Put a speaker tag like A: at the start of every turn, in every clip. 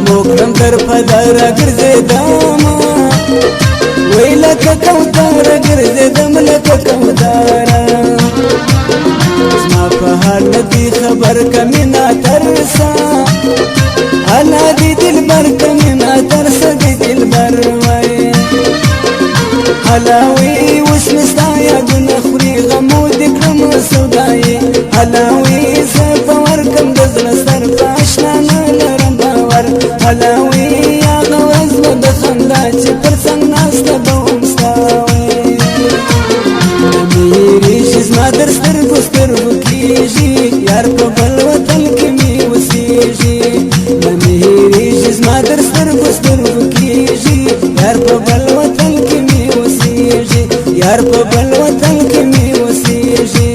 A: موکرم در پدر ګرځیدم وای لکه کوتر ګرځیدم لکه کوتر زما په حال دې خبر کمینا ترسا انا دې دلبر کمینا ترسا دې دلبر وای هلاوي وش مستایا دن خوري غمو دې کړم سودای هلاوي سفر کم د زړه سر پاشنا نه لرم باور هلاوي یا غوز د خندا چې پر څنګ ناسته به ومستاوي میری شي زما در سترګو سترګو کېږي یار په بل وطن کې مې اوسېږي میری شي زما در سترګو سترګو کېږي یار په بل وطن کې مې اوسېږي یار په بل وطن کې مې اوسېږي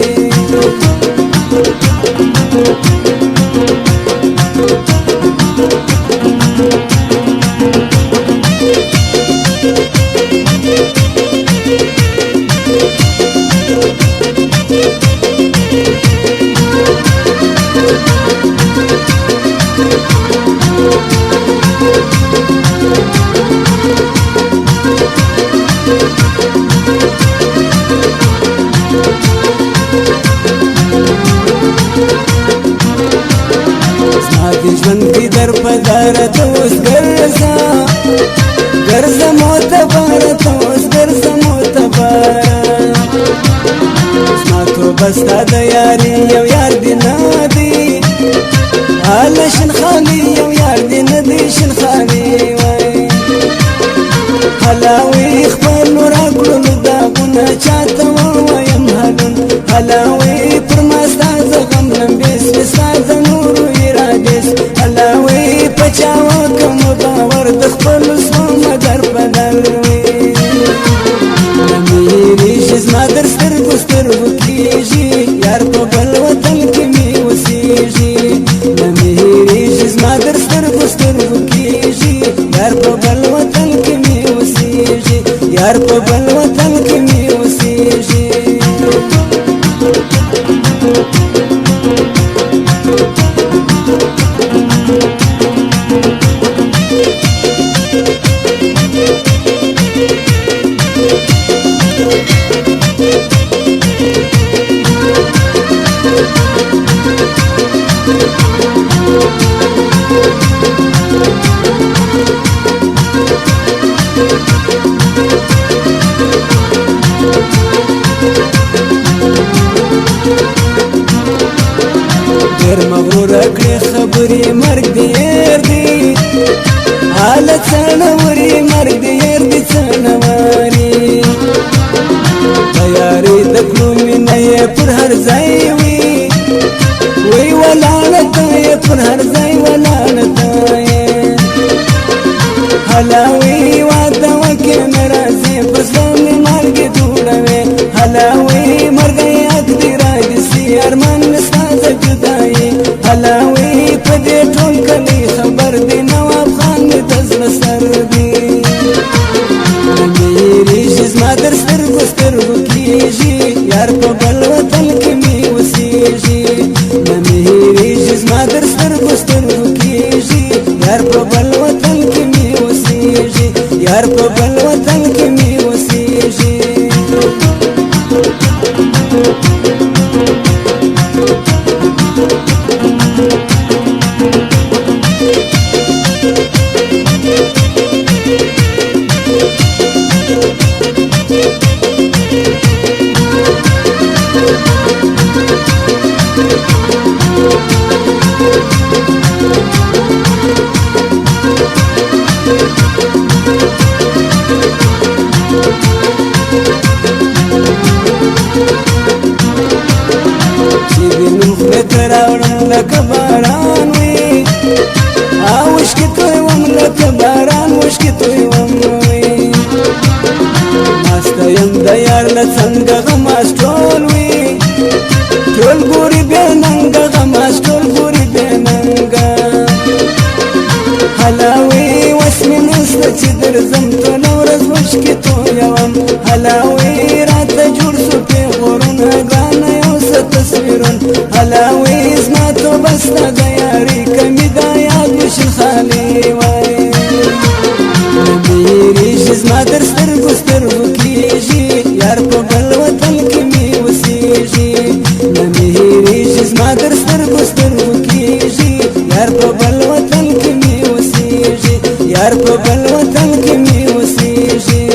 A: ژوند کی در پدر توس ګرځا ګرځا معتبر توس ګرځا معتبر زما تو بستا د یاري یو یار دی نادي حال شن خالي یو یار دی ندي شن خالي وای هلاوي خپل نور کړو داغونه چاته وایم هلون هلاوي پر مستا زغم لمبس وساز نور هلاوي پچاو کوم باور د خپل سم در بدل وي میری زما در سترګو سترګو کېږي یار په بل وطن کې مې اوسېږي میری زما در سترګو سترګو کېږي یار په بل وطن کې مې اوسېږي یار په بل وطن کې مې اوسېږي ډېر مغرور کړې خبرې مرګ دې ير دي حالت څنوري مرګ دې ير دي څنوري تیارې د کړو مینه یې پر هر ځای وي وی ولاړه ته پر هر ځای ولاړه ته هلاوي واده وکړې ناراضي پر ځان مرګ جوړوي هلاوي مرګ یاد دې راځي ارمان نستاز جدایي هلاوي په دې ټول کلي خبر دې نواب خان د زړه سر دي میری زما در سترګو سترګو کېږي یار په بل وطن کې مې اوسېږي میری زما در سترګو سترګو کېږي یار په بل وطن کې مې اوسېږي یار په بل وطن کې مې اوسېږي لکه باران وي اوشکې توی وم لکه باران وشکې توی وم وي ماسته یم د یار له څنګه غماس ټول وي ټول ګوري بیا ننګه غماس ټول ګوري هلاوي راته جوړ سو پیغورونه ګرانه یو څه تصویرون هلاوي زما توبه ستا د یاري کمې دا یاد وشل خالي وای میریږي زما در سترګو سترګو کېږي یار په بل وطن کې مې اوسېږي نه مې هېرېږي زما در سترګو سترګو کېږي یار په بل وطن کې مې اوسېږي یار په بل وطن کې مې اوسېږي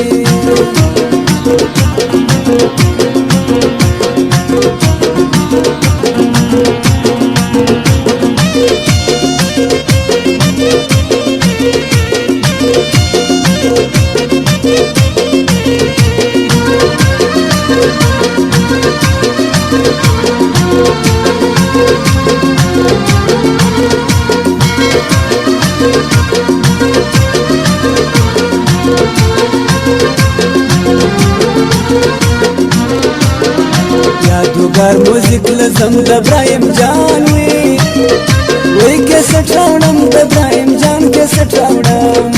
A: یادوګر موزیک لزم د ابراهیم جان وی کیسټ راوړم د ابراهیم جان کیسټ راوړم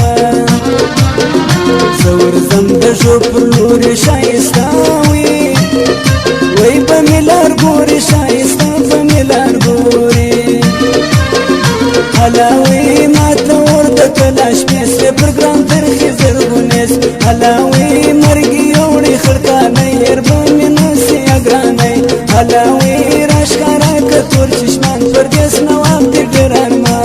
A: زور زم د شو پر لوري شایسته وی په ملار ګوري شایسته په ملار ګوري هلاوي ماته ور د کلاش پیسې پر ګرام ترخي زرغونیس هلاوي مرګي وړي خړکانه ير باندې نسي اګرانه هلاوي راشکارا کتور چشمان پردیس نواب دې ګران ما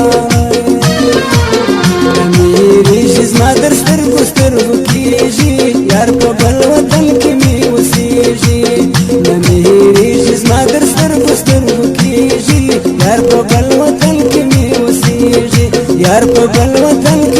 A: میری جسما در سترګو سترګو کېږي یار په بل وطن کې مې اوسېږي میری جسما در سترګو سترګو کېږي یار په بل وطن کې مې اوسېږي یار په بل وطن کې